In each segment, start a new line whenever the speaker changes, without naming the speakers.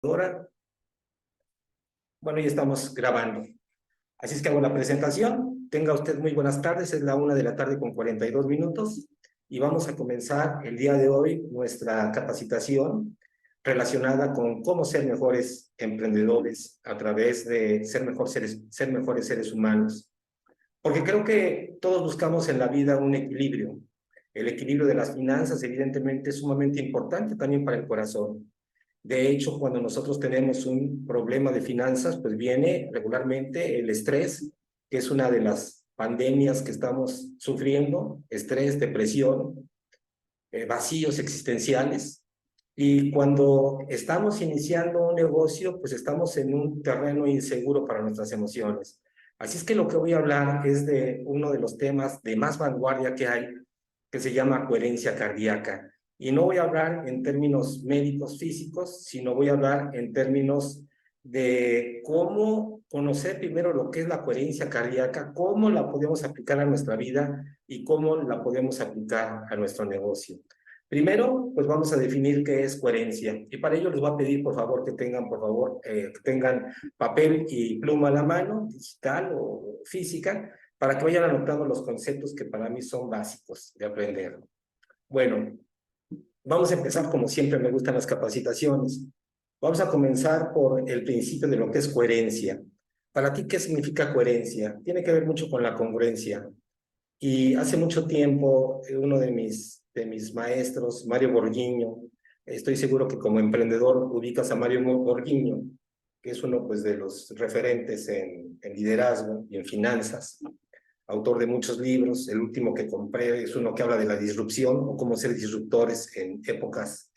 Ahora, bueno, ya estamos grabando. Así es que hago la presentación. Tenga usted muy buenas tardes. Es la 1 de la tarde con 42 minutos y vamos a comenzar el día de hoy nuestra capacitación relacionada con cómo ser mejores emprendedores a través de ser mejores seres humanos. Porque creo que todos buscamos en la vida un equilibrio. El equilibrio de las finanzas, evidentemente, es sumamente importante también para el corazón. De hecho, cuando nosotros tenemos un problema de finanzas, pues viene regularmente el estrés, que es una de las pandemias que estamos sufriendo, estrés, depresión, vacíos existenciales. Y cuando estamos iniciando un negocio, pues estamos en un terreno inseguro para nuestras emociones. Así es que lo que voy a hablar es de uno de los temas de más vanguardia que hay, que se llama coherencia cardíaca. Y no voy a hablar en términos médicos físicos, sino voy a hablar en términos de cómo conocer primero lo que es la coherencia cardíaca, cómo la podemos aplicar a nuestra vida y cómo la podemos aplicar a nuestro negocio. Primero, pues vamos a definir qué es coherencia. Y para ello les voy a pedir, por favor, que tengan papel y pluma a la mano, digital o física, para que vayan anotando los conceptos que para mí son básicos de aprender. Bueno, vamos a empezar como siempre me gustan las capacitaciones. Vamos a comenzar por el principio de lo que es coherencia. Para ti, ¿qué significa coherencia? Tiene que ver mucho con la congruencia. Y hace mucho tiempo, uno de mis maestros, Mario Borghiño, estoy seguro que como emprendedor ubicas a Mario Borghiño, que es uno pues, de los referentes en liderazgo y en finanzas, autor de muchos libros. El último que compré es uno que habla de la disrupción o cómo ser disruptores en épocas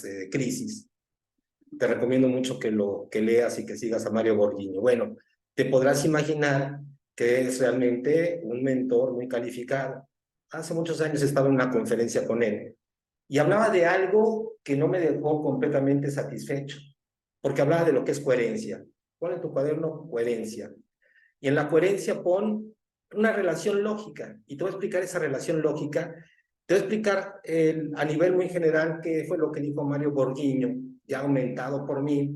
de crisis. Te recomiendo mucho que leas y que sigas a Mario Borghiño. Bueno, te podrás imaginar que es realmente un mentor muy calificado. Hace muchos años estaba en una conferencia con él y hablaba de algo que no me dejó completamente satisfecho, porque hablaba de lo que es coherencia. Pon en tu cuaderno coherencia. Y en la coherencia pon una relación lógica. Y te voy a explicar esa relación lógica. Te voy a explicar a nivel muy general qué fue lo que dijo Mario Borghiño, ya aumentado por mí,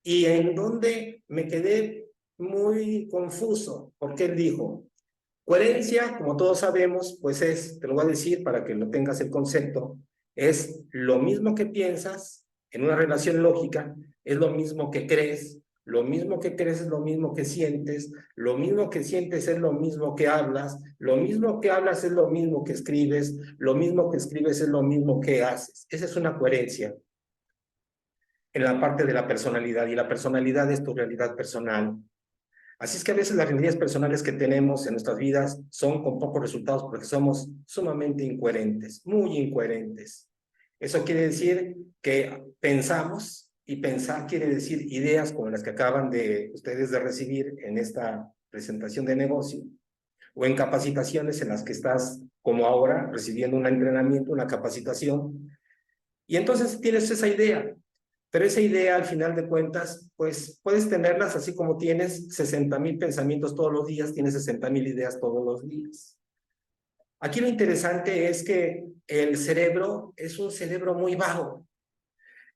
y en donde me quedé muy confuso, porque él dijo, coherencia, como todos sabemos, pues te lo voy a decir para que lo tengas el concepto, es lo mismo que piensas en una relación lógica, es lo mismo que crees es lo mismo que sientes, lo mismo que sientes es lo mismo que hablas, lo mismo que hablas es lo mismo que escribes, lo mismo que escribes es lo mismo que haces. Esa es una coherencia en la parte de la personalidad, y la personalidad es tu realidad personal. Así es que a veces las realidades personales que tenemos en nuestras vidas son con pocos resultados porque somos sumamente incoherentes, muy incoherentes. Eso quiere decir que pensamos, y pensar quiere decir ideas como las que acaban de ustedes de recibir en esta presentación de negocio o en capacitaciones en las que estás como ahora recibiendo un entrenamiento, una capacitación, y entonces tienes esa idea. Pero esa idea, al final de cuentas, pues puedes tenerlas así como tienes 60,000 pensamientos todos los días, tienes 60,000 ideas todos los días. Aquí lo interesante es que el cerebro es un cerebro muy vago.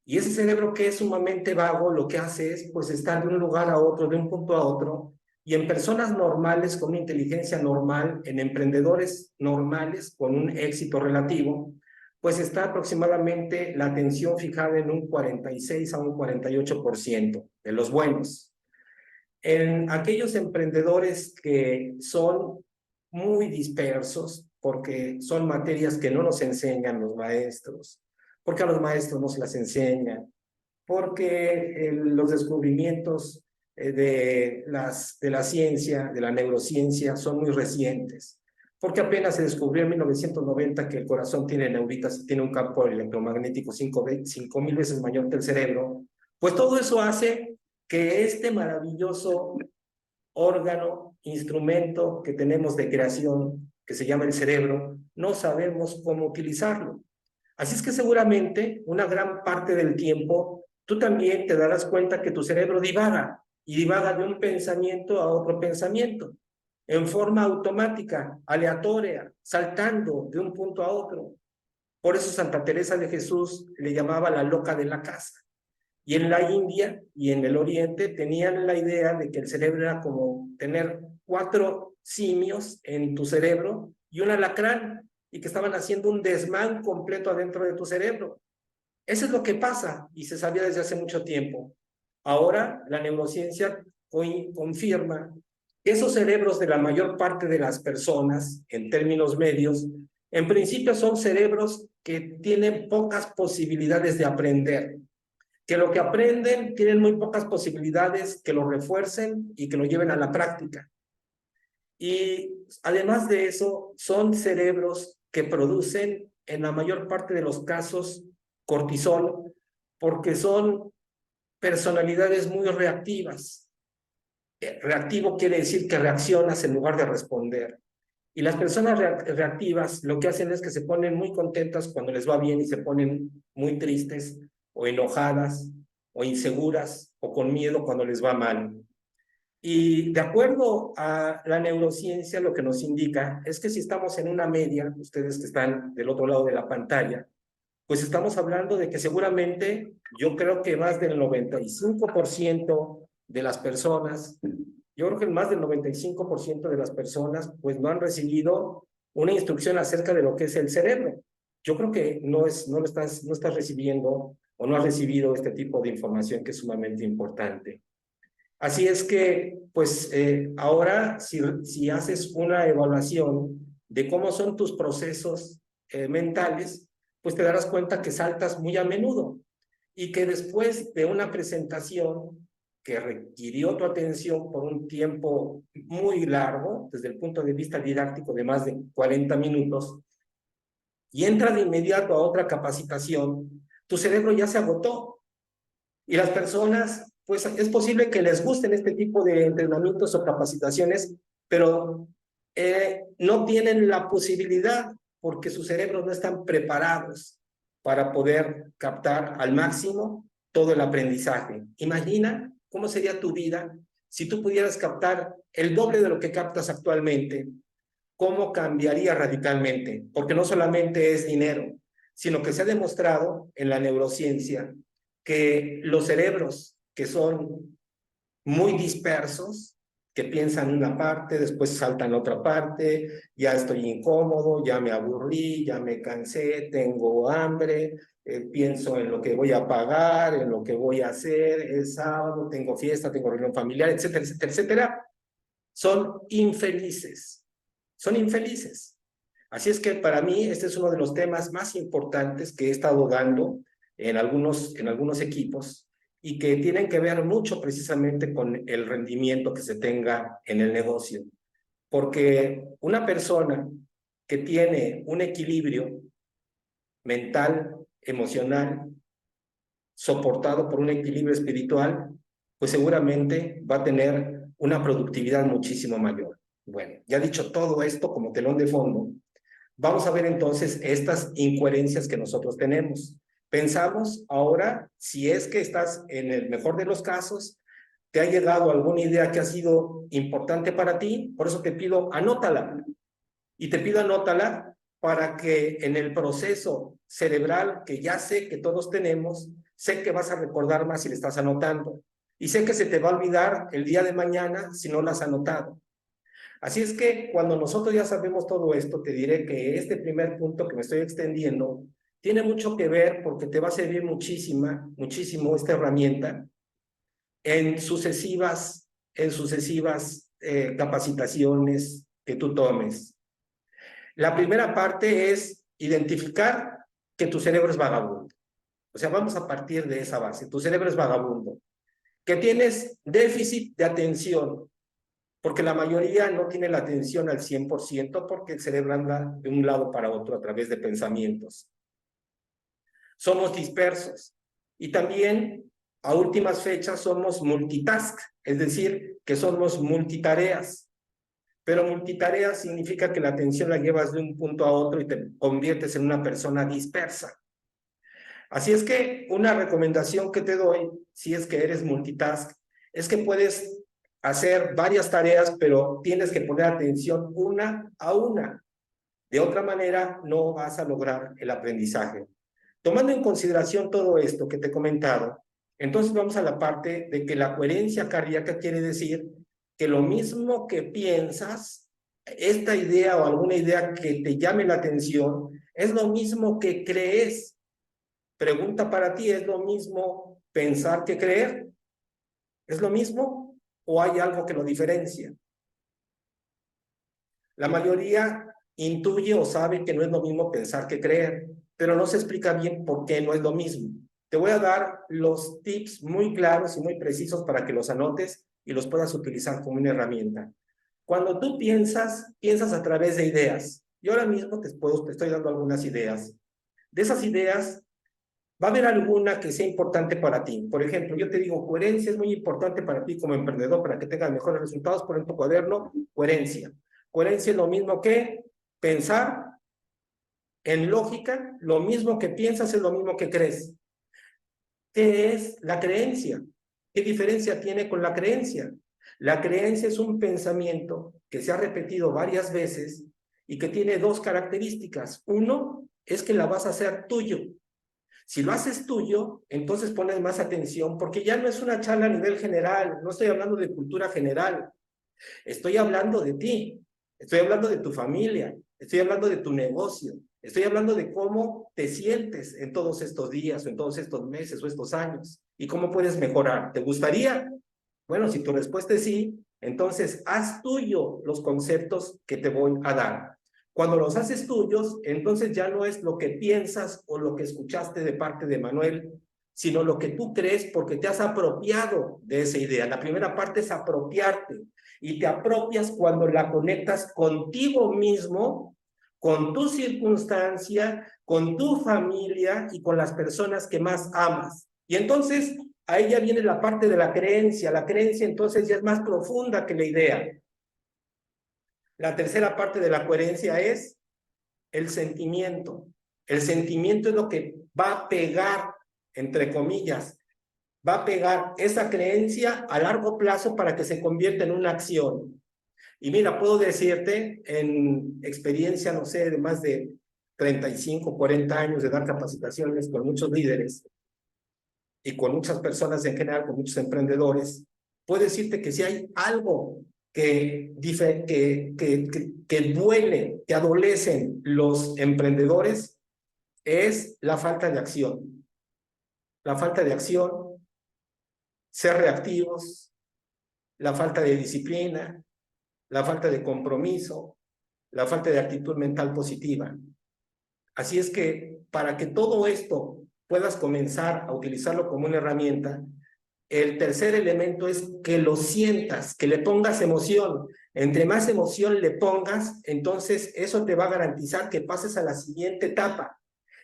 Y ese cerebro que es sumamente vago, lo que hace es pues estar de un lugar a otro, de un punto a otro. Y en personas normales, con una inteligencia normal, en emprendedores normales, con un éxito relativo, pues está aproximadamente la atención fijada en un 46 a un 48% de los buenos. En aquellos emprendedores que son muy dispersos, porque son materias que no nos enseñan los maestros, porque a los maestros no se las enseñan, porque los descubrimientos de la ciencia, de la neurociencia, son muy recientes, porque apenas se descubrió en 1990 que el corazón tiene neuritas, tiene un campo electromagnético 5,000 veces mayor que el cerebro. Pues todo eso hace que este maravilloso órgano, instrumento que tenemos de creación, que se llama el cerebro, no sabemos cómo utilizarlo. Así es que seguramente una gran parte del tiempo tú también te darás cuenta que tu cerebro divaga, y divaga de un pensamiento a otro pensamiento, en forma automática, aleatoria, saltando de un punto a otro. Por eso Santa Teresa de Jesús le llamaba la loca de la casa. Y en la India y en el Oriente tenían la idea de que el cerebro era como tener 4 simios en tu cerebro y un alacrán, y que estaban haciendo un desmán completo adentro de tu cerebro. Eso es lo que pasa y se sabía desde hace mucho tiempo. Ahora la neurociencia confirma que esos cerebros de la mayor parte de las personas, en términos medios, en principio son cerebros que tienen pocas posibilidades de aprender, que lo que aprenden tienen muy pocas posibilidades que lo refuercen y que lo lleven a la práctica. Y además de eso, son cerebros que producen en la mayor parte de los casos cortisol, porque son personalidades muy reactivas. Reactivo quiere decir que reaccionas en lugar de responder. Y las personas reactivas lo que hacen es que se ponen muy contentas cuando les va bien y se ponen muy tristes o enojadas o inseguras o con miedo cuando les va mal. Y de acuerdo a la neurociencia, lo que nos indica es que si estamos en una media, ustedes que están del otro lado de la pantalla, pues estamos hablando de que seguramente yo creo que más del 95% de las personas, yo creo que más del 95% de las personas pues no han recibido una instrucción acerca de lo que es el cerebro. Yo creo que no estás recibiendo o no has recibido este tipo de información que es sumamente importante. Así es que, pues ahora si haces una evaluación de cómo son tus procesos mentales, pues te darás cuenta que saltas muy a menudo y que después de una presentación que requirió tu atención por un tiempo muy largo, desde el punto de vista didáctico de más de 40 minutos, y entra de inmediato a otra capacitación, tu cerebro ya se agotó. Y las personas, pues es posible que les gusten este tipo de entrenamientos o capacitaciones, pero no tienen la posibilidad porque sus cerebros no están preparados para poder captar al máximo todo el aprendizaje. Imagina cómo sería tu vida si tú pudieras captar el doble de lo que captas actualmente. ¿Cómo cambiaría radicalmente? Porque no solamente es dinero, sino que se ha demostrado en la neurociencia que los cerebros que son muy dispersos, que piensan una parte, después saltan a otra parte, ya estoy incómodo, ya me aburrí, ya me cansé, tengo hambre, pienso en lo que voy a pagar, en lo que voy a hacer, es sábado, tengo fiesta, tengo reunión familiar, etcétera, etcétera, etcétera, son infelices. Son infelices. Así es que para mí este es uno de los temas más importantes que he estado dando en algunos equipos y que tienen que ver mucho precisamente con el rendimiento que se tenga en el negocio. Porque una persona que tiene un equilibrio mental, emocional, soportado por un equilibrio espiritual, pues seguramente va a tener una productividad muchísimo mayor. Bueno, ya dicho todo esto como telón de fondo, vamos a ver entonces estas incoherencias que nosotros tenemos. Pensamos ahora, si es que estás en el mejor de los casos, te ha llegado alguna idea que ha sido importante para ti, por eso te pido anótala. Y te pido anótala para que en el proceso cerebral que ya sé que todos tenemos, sé que vas a recordar más si le estás anotando. Y sé que se te va a olvidar el día de mañana si no lo has anotado. Así es que cuando nosotros ya sabemos todo esto, te diré que este primer punto que me estoy extendiendo tiene mucho que ver porque te va a servir muchísimo esta herramienta en sucesivas capacitaciones que tú tomes. La primera parte es identificar que tu cerebro es vagabundo. O sea, vamos a partir de esa base. Tu cerebro es vagabundo. Que tienes déficit de atención, porque la mayoría no tiene la atención al 100% porque el cerebro anda de un lado para otro a través de pensamientos. Somos dispersos y también a últimas fechas somos multitask, es decir, que somos multitareas. Pero multitarea significa que la atención la llevas de un punto a otro y te conviertes en una persona dispersa. Así es que una recomendación que te doy, si es que eres multitask, es que puedes hacer varias tareas, pero tienes que poner atención una a una. De otra manera, no vas a lograr el aprendizaje. Tomando en consideración todo esto que te he comentado, Entonces vamos a la parte de que la coherencia cardíaca quiere decir que lo mismo que piensas, esta idea o alguna idea que te llame la atención, es lo mismo que crees. Pregunta para ti, ¿es lo mismo pensar que creer? ¿Es lo mismo o hay algo que lo diferencia? La mayoría intuye o sabe que no es lo mismo pensar que creer, pero no se explica bien por qué no es lo mismo. Te voy a dar los tips muy claros y muy precisos para que los anotes y los puedas utilizar como una herramienta. Cuando tú piensas, piensas a través de ideas. Yo ahora mismo te estoy dando algunas ideas. De esas ideas, va a haber alguna que sea importante para ti. Por ejemplo, yo te digo, coherencia es muy importante para ti como emprendedor, para que tengas mejores resultados. Por en tu cuaderno, coherencia. Coherencia es lo mismo que pensar en lógica, lo mismo que piensas es lo mismo que crees. ¿Qué es la creencia? ¿Qué diferencia tiene con la creencia? La creencia es un pensamiento que se ha repetido varias veces y que tiene dos características. Uno es que la vas a hacer tuyo. Si lo haces tuyo, entonces pones más atención porque ya no es una charla a nivel general, no estoy hablando de cultura general, estoy hablando de ti, estoy hablando de tu familia, estoy hablando de tu negocio, estoy hablando de cómo te sientes en todos estos días o en todos estos meses o estos años y cómo puedes mejorar. ¿Te gustaría? Bueno, si tu respuesta es sí, entonces haz tuyo los conceptos que te voy a dar. Cuando los haces tuyos, entonces ya no es lo que piensas o lo que escuchaste de parte de Manuel, sino lo que tú crees porque te has apropiado de esa idea. La primera parte es apropiarte y te apropias cuando la conectas contigo mismo, con tu circunstancia, con tu familia y con las personas que más amas. Y entonces ahí ya viene la parte de la creencia. La creencia entonces ya es más profunda que la idea. La tercera parte de la coherencia es el sentimiento. El sentimiento es lo que va a pegar, entre comillas, va a pegar esa creencia a largo plazo para que se convierta en una acción. Y mira, puedo decirte en experiencia, no sé, de más de 35, 40 años de dar capacitaciones con muchos líderes y con muchas personas en general, con muchos emprendedores, puedo decirte que si hay algo que duele, que adolecen los emprendedores, es la falta de acción. La falta de acción, ser reactivos, la falta de disciplina, la falta de compromiso, la falta de actitud mental positiva. Así es que para que todo esto puedas comenzar a utilizarlo como una herramienta, el tercer elemento es que lo sientas, que le pongas emoción. Entre más emoción le pongas, entonces eso te va a garantizar que pases a la siguiente etapa.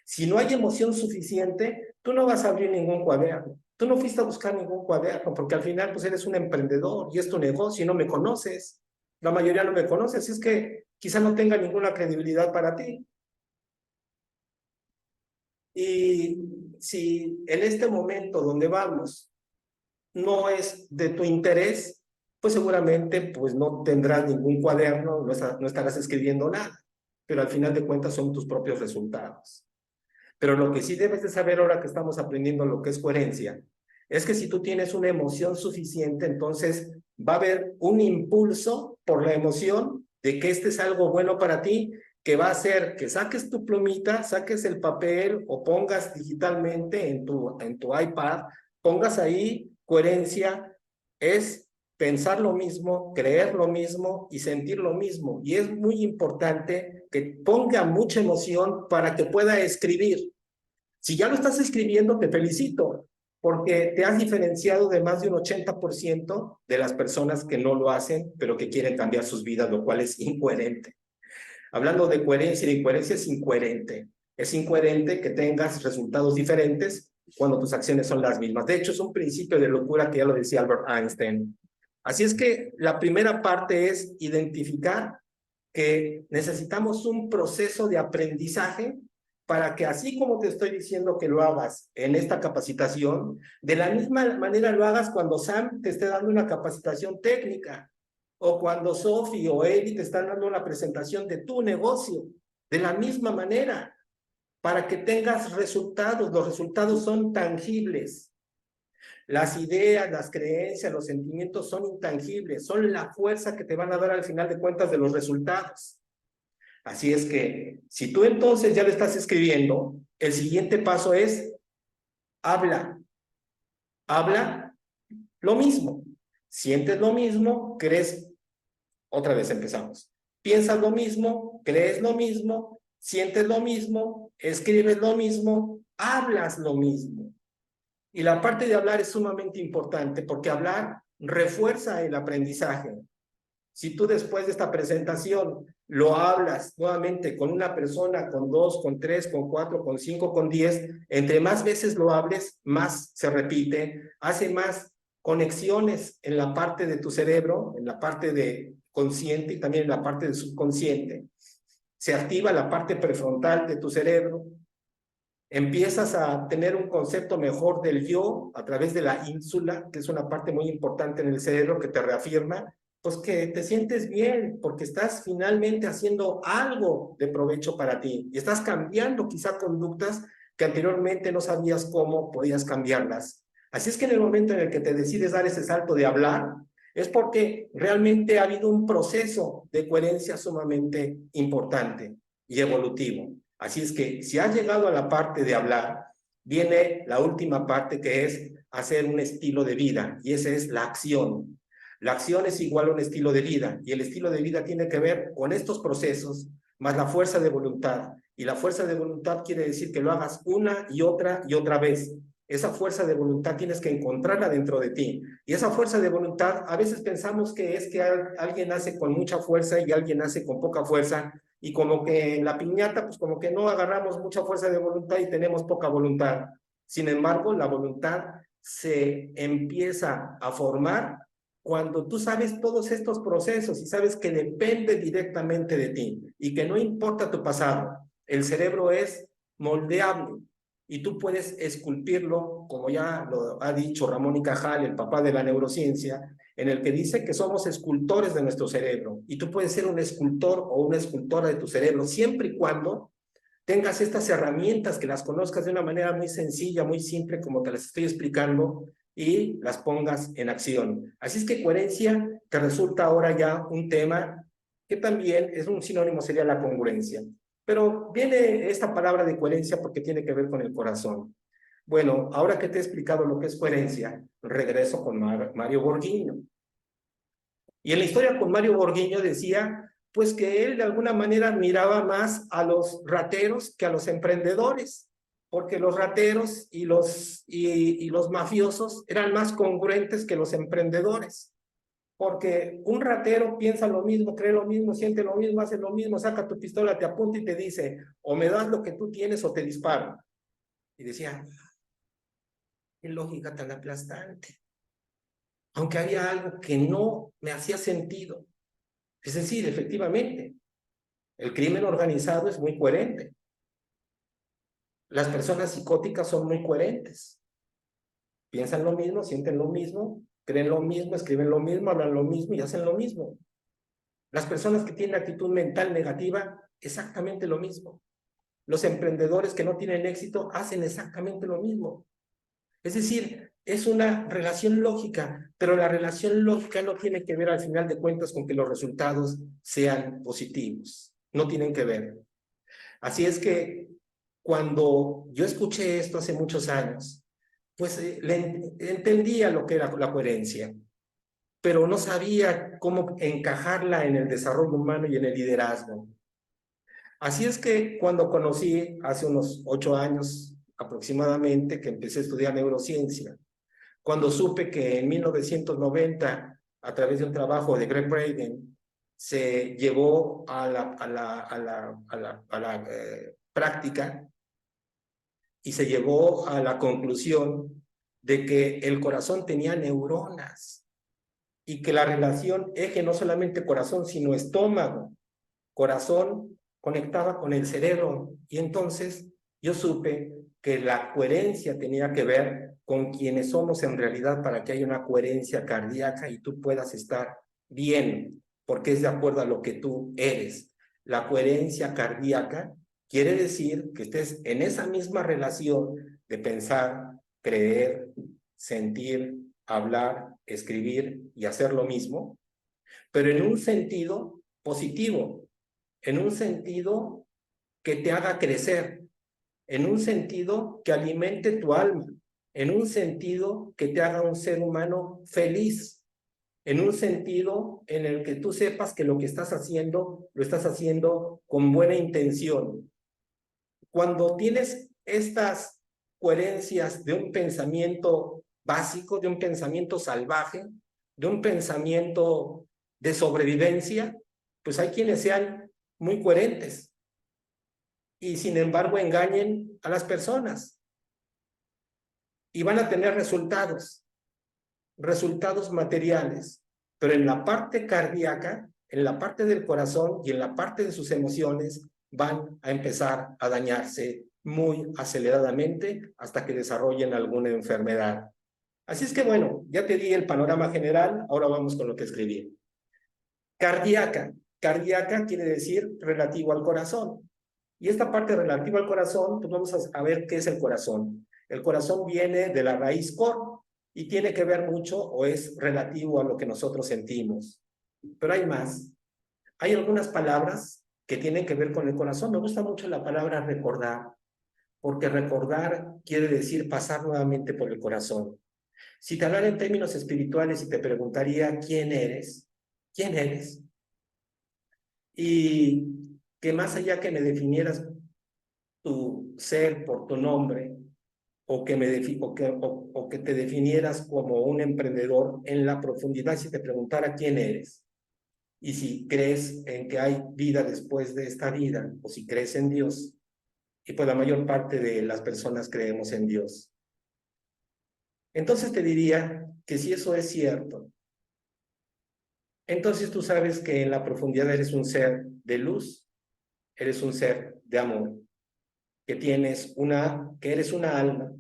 Si no hay emoción suficiente, tú no vas a abrir ningún cuaderno. Tú no fuiste a buscar ningún cuaderno porque al final pues eres un emprendedor y es tu negocio y no me conoces. La mayoría no me conoce, así es que quizá no tenga ninguna credibilidad para ti. Y si en este momento donde vamos no es de tu interés, pues seguramente pues no tendrás ningún cuaderno, no estarás escribiendo nada, pero al final de cuentas son tus propios resultados. Pero lo que sí debes de saber ahora que estamos aprendiendo lo que es coherencia, es que si tú tienes una emoción suficiente, entonces va a haber un impulso por la emoción de que este es algo bueno para ti, que va a hacer que saques tu plumita, saques el papel o pongas digitalmente en tu iPad, pongas ahí coherencia, es pensar lo mismo, creer lo mismo y sentir lo mismo. Y es muy importante que ponga mucha emoción para que pueda escribir. Si ya lo estás escribiendo, te felicito, porque te has diferenciado de más de un 80% de las personas que no lo hacen, pero que quieren cambiar sus vidas, lo cual es incoherente. Hablando de coherencia, la incoherencia es incoherente. Es incoherente que tengas resultados diferentes cuando tus acciones son las mismas. De hecho, es un principio de locura que ya lo decía Albert Einstein. Así es que la primera parte es identificar que necesitamos un proceso de aprendizaje para que así como te estoy diciendo que lo hagas en esta capacitación, de la misma manera lo hagas cuando Sam te esté dando una capacitación técnica o cuando Sophie o Eli te están dando una presentación de tu negocio, de la misma manera, para que tengas resultados. Los resultados son tangibles. Las ideas, las creencias, los sentimientos son intangibles, son la fuerza que te van a dar al final de cuentas de los resultados. Así es que, si tú entonces ya lo estás escribiendo, el siguiente paso es habla. Habla lo mismo. Sientes lo mismo, crees. Otra vez empezamos. Piensas lo mismo, crees lo mismo, sientes lo mismo, escribes lo mismo, hablas lo mismo. Y la parte de hablar es sumamente importante porque hablar refuerza el aprendizaje. Si tú después de esta presentación lo hablas nuevamente con una persona, con 2, con 3, con 4, con 5, con 10, entre más veces lo hables, más se repite, hace más conexiones en la parte de tu cerebro, en la parte de consciente y también en la parte de subconsciente. Se activa la parte prefrontal de tu cerebro, empiezas a tener un concepto mejor del yo a través de la ínsula, que es una parte muy importante en el cerebro que te reafirma, pues que te sientes bien porque estás finalmente haciendo algo de provecho para ti y estás cambiando quizá conductas que anteriormente no sabías cómo podías cambiarlas. Así es que en el momento en el que te decides dar ese salto de hablar, es porque realmente ha habido un proceso de coherencia sumamente importante y evolutivo. Así es que si has llegado a la parte de hablar, viene la última parte que es hacer un estilo de vida y esa es la acción. La acción es igual a un estilo de vida y el estilo de vida tiene que ver con estos procesos más la fuerza de voluntad. Y la fuerza de voluntad quiere decir que lo hagas una y otra vez. Esa fuerza de voluntad tienes que encontrarla dentro de ti. Y esa fuerza de voluntad, a veces pensamos que es que alguien nace con mucha fuerza y alguien nace con poca fuerza, y como que en la piñata, pues como que no agarramos mucha fuerza de voluntad y tenemos poca voluntad. Sin embargo, la voluntad se empieza a formar cuando tú sabes todos estos procesos y sabes que depende directamente de ti y que no importa tu pasado, el cerebro es moldeable y tú puedes esculpirlo, como ya lo ha dicho Ramón y Cajal, el papá de la neurociencia, en el que dice que somos escultores de nuestro cerebro y tú puedes ser un escultor o una escultora de tu cerebro siempre y cuando tengas estas herramientas, que las conozcas de una manera muy sencilla, muy simple, como te las estoy explicando, y las pongas en acción. Así es que coherencia te resulta ahora ya un tema que también es un sinónimo, sería la congruencia. Pero viene esta palabra de coherencia porque tiene que ver con el corazón. Bueno, ahora que te he explicado lo que es coherencia, regreso con Mario Borghiño. Y en la historia con Mario Borghiño decía, pues que él de alguna manera admiraba más a los rateros que a los emprendedores, porque los rateros y los mafiosos eran más congruentes que los emprendedores. Porque un ratero piensa lo mismo, cree lo mismo, siente lo mismo, hace lo mismo, saca tu pistola, te apunta y te dice, o me das lo que tú tienes o te disparo. Y decía, qué lógica tan aplastante. Aunque había algo que no me hacía sentido. Es decir, efectivamente, el crimen organizado es muy coherente. Las personas psicóticas son muy coherentes. Piensan lo mismo, sienten lo mismo, creen lo mismo, escriben lo mismo, hablan lo mismo y hacen lo mismo. Las personas que tienen actitud mental negativa, exactamente lo mismo. Los emprendedores que no tienen éxito hacen exactamente lo mismo. Es decir, es una relación lógica, pero la relación lógica no tiene que ver al final de cuentas con que los resultados sean positivos. No tienen que ver. Así es que cuando yo escuché esto hace muchos años, pues entendía lo que era la coherencia, pero no sabía cómo encajarla en el desarrollo humano y en el liderazgo. Así es que cuando conocí hace unos 8 años aproximadamente que empecé a estudiar neurociencia, cuando supe que en 1990, a través de un trabajo de Greg Braden, se llevó a la práctica y se llevó a la conclusión de que el corazón tenía neuronas y que la relación eje no solamente corazón, sino estómago, corazón conectaba con el cerebro. Y entonces yo supe que la coherencia tenía que ver con quienes somos en realidad para que haya una coherencia cardíaca y tú puedas estar bien, porque es de acuerdo a lo que tú eres. La coherencia cardíaca quiere decir que estés en esa misma relación de pensar, creer, sentir, hablar, escribir y hacer lo mismo, pero en un sentido positivo, en un sentido que te haga crecer, en un sentido que alimente tu alma, en un sentido que te haga un ser humano feliz, en un sentido en el que tú sepas que lo que estás haciendo, lo estás haciendo con buena intención. Cuando tienes estas coherencias de un pensamiento básico, de un pensamiento salvaje, de un pensamiento de sobrevivencia, pues hay quienes sean muy coherentes y sin embargo engañen a las personas y van a tener resultados materiales, pero en la parte cardíaca, en la parte del corazón y en la parte de sus emociones van a empezar a dañarse muy aceleradamente hasta que desarrollen alguna enfermedad. Así es que bueno, ya te di el panorama general, ahora vamos con lo que escribí. Cardíaca. Cardíaca quiere decir relativo al corazón. Y esta parte relativa al corazón, pues vamos a ver qué es el corazón. El corazón viene de la raíz cor y tiene que ver mucho o es relativo a lo que nosotros sentimos. Pero hay más. Hay algunas palabras que tienen que ver con el corazón. Me gusta mucho la palabra recordar, porque recordar quiere decir pasar nuevamente por el corazón. Si te hablara en términos espirituales y te preguntaría quién eres, y que más allá que me definieras tu ser por tu nombre, o que te definieras como un emprendedor en la profundidad, si te preguntara quién eres, y si crees en que hay vida después de esta vida, o si crees en Dios, y pues la mayor parte de las personas creemos en Dios. Entonces te diría que si eso es cierto, entonces tú sabes que en la profundidad eres un ser de luz, eres un ser de amor, que eres una alma,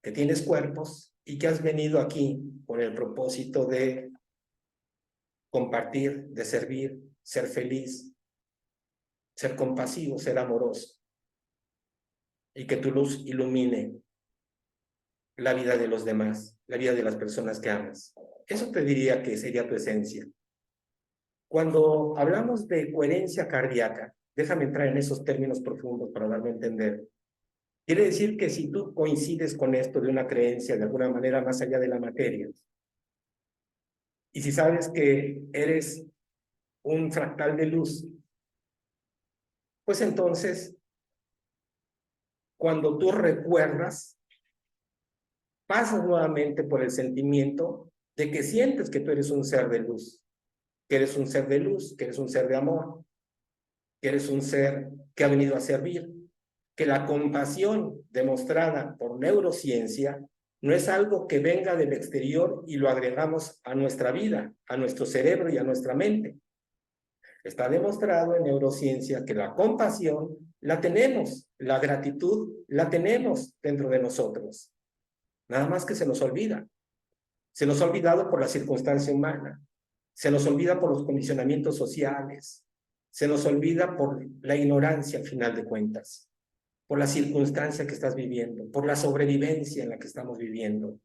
que tienes cuerpos y que has venido aquí con el propósito de compartir, de servir, ser feliz, ser compasivo, ser amoroso, y que tu luz ilumine la vida de los demás, la vida de las personas que amas. Eso te diría que sería tu esencia. Cuando hablamos de coherencia cardíaca, déjame entrar en esos términos profundos para darme a entender. Quiere decir que si tú coincides con esto de una creencia de alguna manera más allá de la materia, y si sabes que eres un fractal de luz, pues entonces, cuando tú recuerdas, pasas nuevamente por el sentimiento de que sientes que tú eres un ser de luz, que eres un ser de luz, que eres un ser de amor, que eres un ser que ha venido a servir, que la compasión demostrada por neurociencia no es algo que venga del exterior y lo agregamos a nuestra vida, a nuestro cerebro y a nuestra mente. Está demostrado en neurociencia que la compasión la tenemos, la gratitud la tenemos dentro de nosotros. Nada más que se nos olvida. Se nos ha olvidado por la circunstancia humana. Se nos olvida por los condicionamientos sociales. Se nos olvida por la ignorancia al final de cuentas. Por la circunstancia que estás viviendo. Por la sobrevivencia en la que estamos viviendo.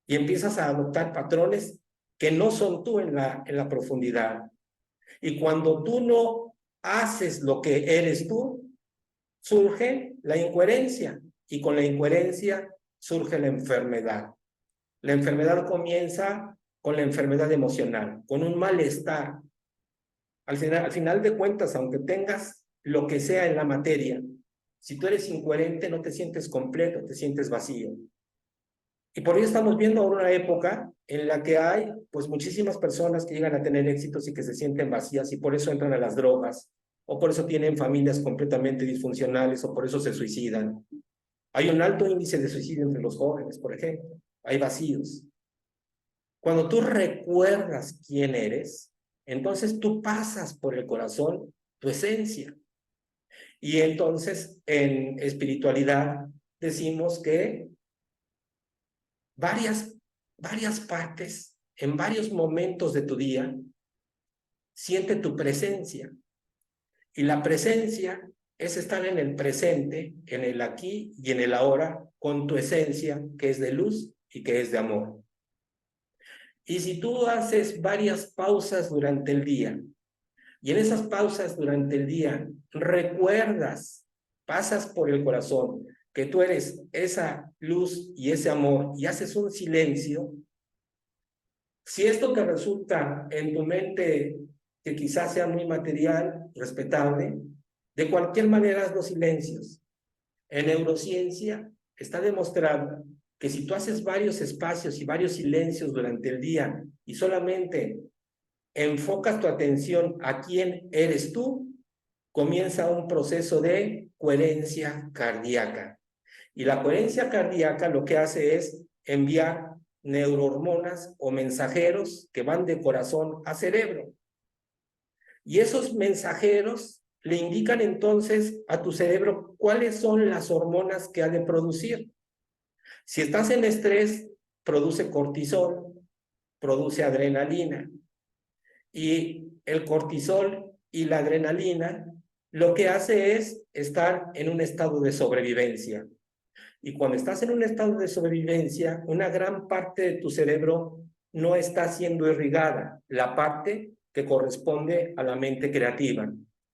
Y empiezas a adoptar patrones que no son tú en la profundidad. Y cuando tú no haces lo que eres tú, surge la incoherencia. Y con la incoherencia surge la enfermedad. La enfermedad comienza con la enfermedad emocional, con un malestar. Al final de cuentas, aunque tengas lo que sea en la materia, si tú eres incoherente, no te sientes completo, te sientes vacío. Y por ello estamos viendo ahora una época en la que hay pues muchísimas personas que llegan a tener éxitos y que se sienten vacías y por eso entran a las drogas, o por eso tienen familias completamente disfuncionales, o por eso se suicidan. Hay un alto índice de suicidio entre los jóvenes, por ejemplo. Hay vacíos. Cuando tú recuerdas quién eres, entonces tú pasas por el corazón tu esencia. Y entonces en espiritualidad decimos que varias partes, en varios momentos de tu día, siente tu presencia. Y la presencia es estar en el presente, en el aquí y en el ahora, con tu esencia, que es de luz, y que es de amor. Y si tú haces varias pausas durante el día, y en esas pausas durante el día recuerdas, pasas por el corazón, que tú eres esa luz y ese amor, y haces un silencio, si esto te resulta en tu mente que quizás sea muy material, respetable, de cualquier manera haz los silencios. En neurociencia está demostrado que si tú haces varios espacios y varios silencios durante el día y solamente enfocas tu atención a quién eres tú, comienza un proceso de coherencia cardíaca. Y la coherencia cardíaca lo que hace es enviar neurohormonas o mensajeros que van de corazón a cerebro. Y esos mensajeros le indican entonces a tu cerebro cuáles son las hormonas que ha de producir. Si estás en estrés, produce cortisol, produce adrenalina. Y el cortisol y la adrenalina lo que hace es estar en un estado de sobrevivencia. Y cuando estás en un estado de sobrevivencia, una gran parte de tu cerebro no está siendo irrigada, la parte que corresponde a la mente creativa.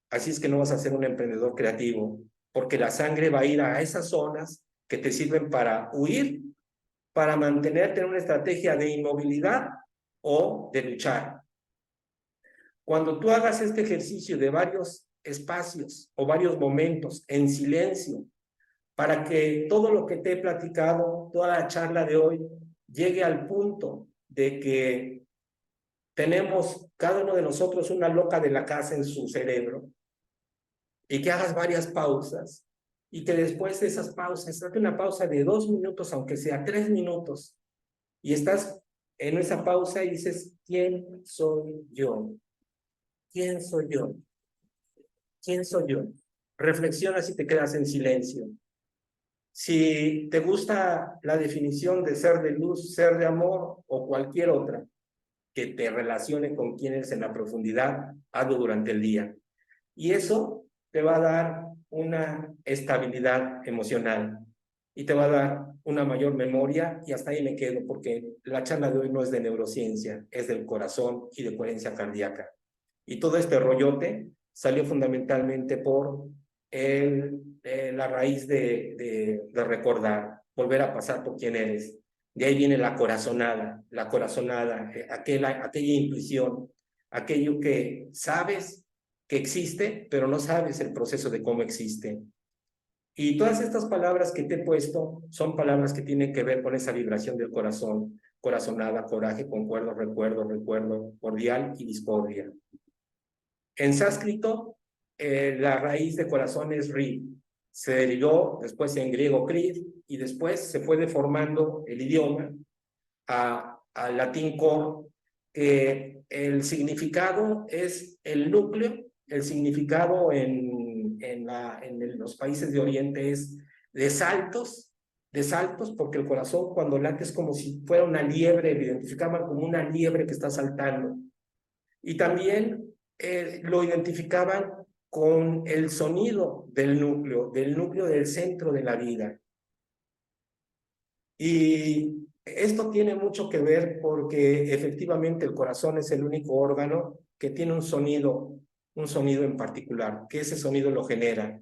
Así es que no vas a ser un emprendedor creativo, porque la sangre va a ir a esas zonas que te sirven para huir, para mantenerte en una estrategia de inmovilidad o de luchar. Cuando tú hagas este ejercicio de varios espacios o varios momentos en silencio, para que todo lo que te he platicado, toda la charla de hoy, llegue al punto de que tenemos cada uno de nosotros una loca de la casa en su cerebro, y que hagas varias pausas, y que después de esas pausas, date una pausa de 2 minutos, aunque sea 3 minutos, y estás en esa pausa y dices, ¿quién soy yo? ¿Quién soy yo? ¿Quién soy yo? Reflexiona si te quedas en silencio. Si te gusta la definición de ser de luz, ser de amor o cualquier otra que te relacione con quién eres en la profundidad, hazlo durante el día. Y eso te va a dar una estabilidad emocional y te va a dar una mayor memoria, y hasta ahí me quedo porque la charla de hoy no es de neurociencia, es del corazón y de coherencia cardíaca. Y todo este rollote salió fundamentalmente por la raíz de recordar, volver a pasar por quién eres. De ahí viene la corazonada, aquella intuición, aquello que sabes que existe, pero no sabes el proceso de cómo existe. Y todas estas palabras que te he puesto son palabras que tienen que ver con esa vibración del corazón, corazonada, coraje, concuerdo, recuerdo, cordial y discordia. En sánscrito, la raíz de corazón es ri. Se derivó después en griego crid, y después se fue deformando el idioma al latín cor. El significado es el núcleo, el significado en los países de Oriente es de saltos, porque el corazón cuando late es como si fuera una liebre, lo identificaban como una liebre que está saltando. Y también lo identificaban con el sonido del núcleo del centro de la vida. Y esto tiene mucho que ver porque efectivamente el corazón es el único órgano que tiene un sonido en particular, que ese sonido lo genera,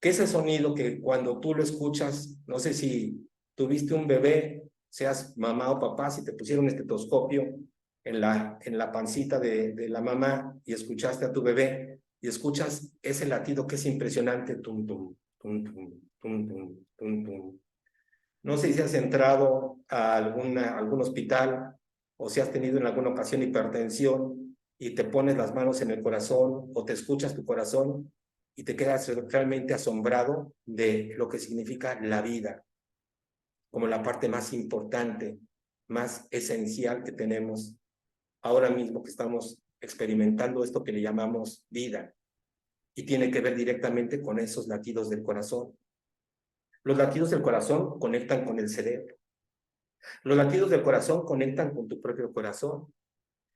que ese sonido que cuando tú lo escuchas, no sé si tuviste un bebé, seas mamá o papá, si te pusieron un estetoscopio en la pancita de la mamá y escuchaste a tu bebé y escuchas ese latido que es impresionante, tum, tum, tum, tum, tum, tum, tum, tum. No sé si has entrado a algún hospital o si has tenido en alguna ocasión hipertensión y te pones las manos en el corazón o te escuchas tu corazón y te quedas realmente asombrado de lo que significa la vida, como la parte más importante, más esencial que tenemos ahora mismo, que estamos experimentando esto que le llamamos vida, y tiene que ver directamente con esos latidos del corazón. Los latidos del corazón conectan con el cerebro. Los latidos del corazón conectan con tu propio corazón.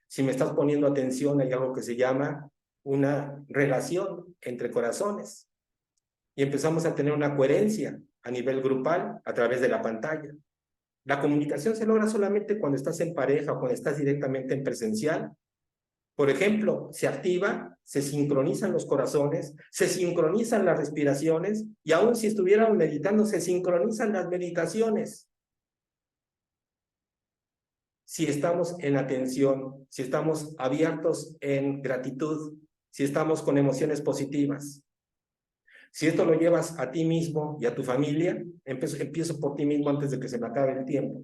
Si me estás poniendo atención, hay algo que se llama una relación entre corazones. Y empezamos a tener una coherencia a nivel grupal a través de la pantalla. La comunicación se logra solamente cuando estás en pareja o cuando estás directamente en presencial. Por ejemplo, se activa, se sincronizan los corazones, se sincronizan las respiraciones y aún si estuviéramos meditando, se sincronizan las meditaciones. Si estamos en atención, si estamos abiertos en gratitud, si estamos con emociones positivas. Si esto lo llevas a ti mismo y a tu familia, empiezo por ti mismo antes de que se me acabe el tiempo,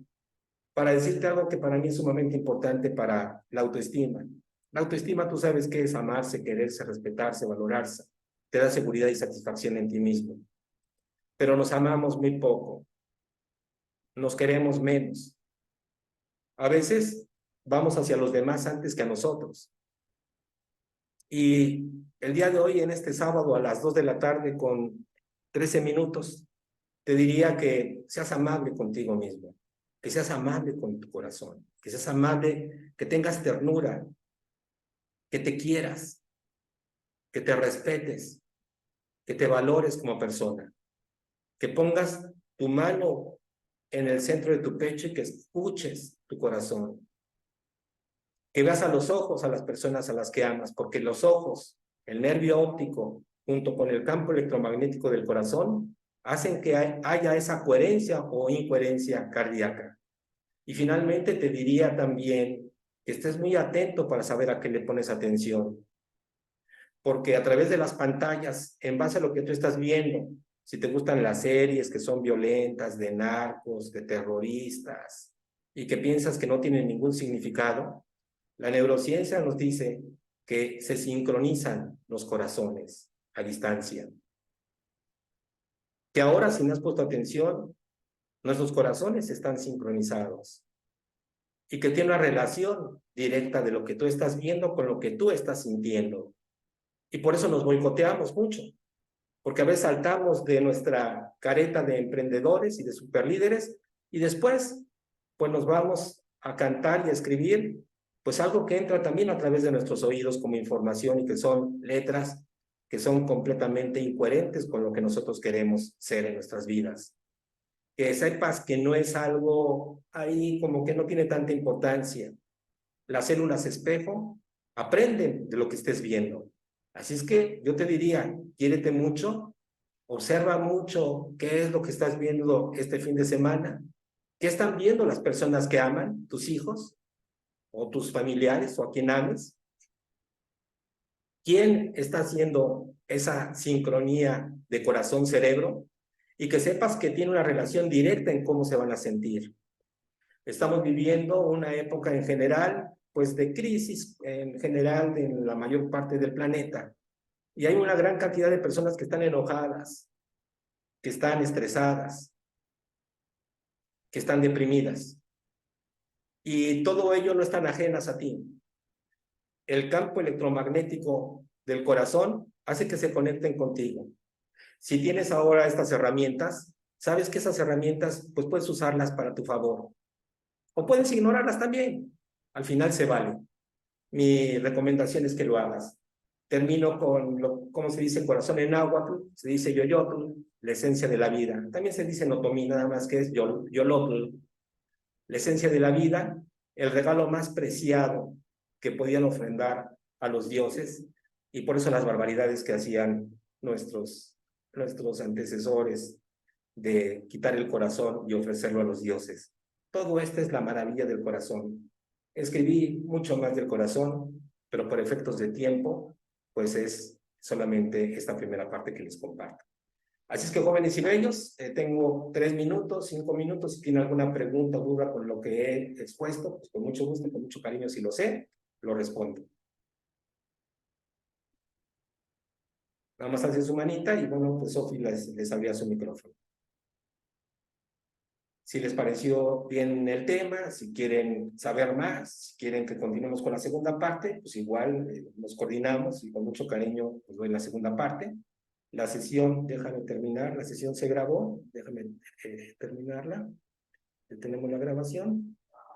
para decirte algo que para mí es sumamente importante para la autoestima. La autoestima, tú sabes qué es amarse, quererse, respetarse, valorarse. Te da seguridad y satisfacción en ti mismo. Pero nos amamos muy poco. Nos queremos menos. A veces vamos hacia los demás antes que a nosotros. Y el día de hoy, en este sábado, a las 2 de la tarde, con 13 minutos, te diría que seas amable contigo mismo, que seas amable con tu corazón, que seas amable, que tengas ternura, que te quieras, que te respetes, que te valores como persona, que pongas tu mano en el centro de tu pecho y que escuches tu corazón, que veas a los ojos a las personas a las que amas, porque los ojos, el nervio óptico, junto con el campo electromagnético del corazón, hacen que haya esa coherencia o incoherencia cardíaca. Y finalmente te diría también que estés muy atento para saber a qué le pones atención, porque a través de las pantallas, en base a lo que tú estás viendo, si te gustan las series que son violentas, de narcos, de terroristas, y que piensas que no tienen ningún significado, la neurociencia nos dice que se sincronizan los corazones a distancia. Que ahora, si no has puesto atención, nuestros corazones están sincronizados y que tiene una relación directa de lo que tú estás viendo con lo que tú estás sintiendo. Y por eso nos boicoteamos mucho, porque a veces saltamos de nuestra careta de emprendedores y de superlíderes y después pues nos vamos a cantar y a escribir pues algo que entra también a través de nuestros oídos como información y que son letras que son completamente incoherentes con lo que nosotros queremos ser en nuestras vidas. Que sepas que no es algo ahí como que no tiene tanta importancia. Las células espejo aprenden de lo que estés viendo. Así es que yo te diría, quiérete mucho, observa mucho qué es lo que estás viendo este fin de semana, qué están viendo las personas que aman, tus hijos o tus familiares o a quien ames, quién está haciendo esa sincronía de corazón-cerebro y que sepas que tiene una relación directa en cómo se van a sentir. Estamos viviendo una época en general, pues de crisis en general en la mayor parte del planeta. Y hay una gran cantidad de personas que están enojadas, que están estresadas, que están deprimidas. Y todo ello no están ajenas a ti. El campo electromagnético del corazón hace que se conecten contigo. Si tienes ahora estas herramientas, sabes que esas herramientas pues puedes usarlas para tu favor. O puedes ignorarlas también. Al final se vale. Mi recomendación es que lo hagas. Termino con, ¿cómo se dice corazón en náhuatl? Se dice yoyotl, la esencia de la vida. También se dice notomí, nada más que es yolotl, la esencia de la vida, el regalo más preciado que podían ofrendar a los dioses, y por eso las barbaridades que hacían nuestros antecesores de quitar el corazón y ofrecerlo a los dioses. Todo esto es la maravilla del corazón. Escribí mucho más del corazón, pero por efectos de tiempo, pues es solamente esta primera parte que les comparto. Así es que, jóvenes y bellos, tengo 3 minutos, 5 minutos. Si tienen alguna pregunta o duda con lo que he expuesto, pues con mucho gusto, con mucho cariño, si lo sé, lo respondo. Nada más hacen su manita y bueno, pues Sofi les abría su micrófono. Si les pareció bien el tema, si quieren saber más, si quieren que continuemos con la segunda parte, pues igual nos coordinamos y con mucho cariño pues doy la segunda parte. La sesión, déjame terminar, la sesión se grabó, déjame terminarla. Tenemos la grabación.